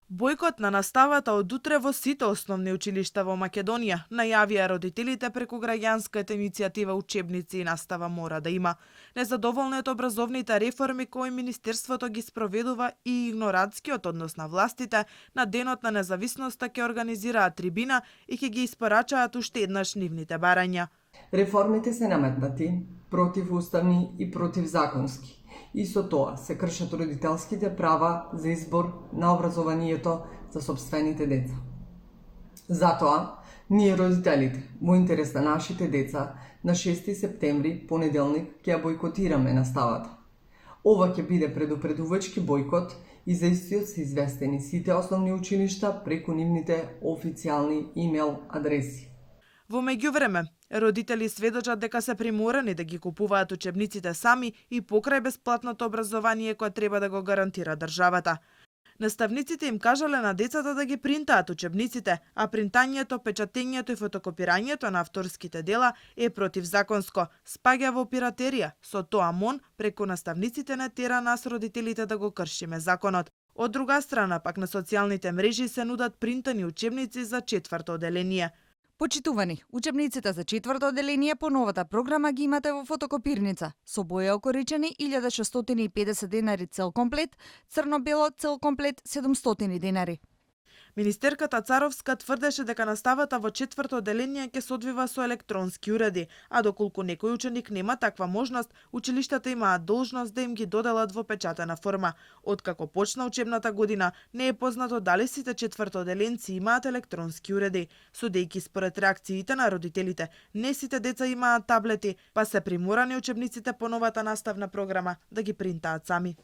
Бојкот на наставата од утре во сите основни училишта во Македонија, најавија родителите преку граѓанската иницијатива Учебници и настава мора да има. Незадоволни од образовните реформи кои Министерството ги спроведува и игнорантскиот однос на властите, на Денот на независноста ќе организираат трибина и ќе ги испорачаат уште еднаш нивните барања. Реформите се наметнати, противуставни и противзаконски. И со тоа се кршат родителските права за избор на образованието за собствените деца. Затоа, ние родителите, во интерес на нашите деца, на 6 септември, понеделник, ќе ја бојкотираме наставата. Ова ќе биде предупредувачки бојкот и за истиот се известени сите основни училишта преку нивните официјални имейл адреси. Во меѓувреме, родители сведочат дека се приморани да ги купуваат учебниците сами и покрај бесплатното образование кое треба да го гарантира државата. Наставниците им кажале на децата да ги принтаат учебниците, а принтањето, печатењето и фотокопирањето на авторските дела е противзаконско, спаѓа во пиратерија. Со тоа МОН преку наставниците не тера нас родителите да го кршиме законот. Од друга страна, пак на социјалните мрежи се нудат принтани учебници за 4-то оделение. Почитувани, учебниците за 4-то оделение по новата програма ги имате во фотокопирница, со боја окоричени 1650 денари цел комплет, црно-бело цел комплет 700 денари. Министерката Царовска тврдеше дека наставата во 4-то оделение ќе се одвива со електронски уреди, а доколку некој ученик нема таква можност, училиштата имаат должност да им ги доделат во печатена форма. Откако почна учебната година, не е познато дали сите 4-то оделенци имаат електронски уреди. Судејќи според реакциите на родителите, не сите деца имаат таблети, па се приморани учебниците по новата наставна програма да ги принтаат сами.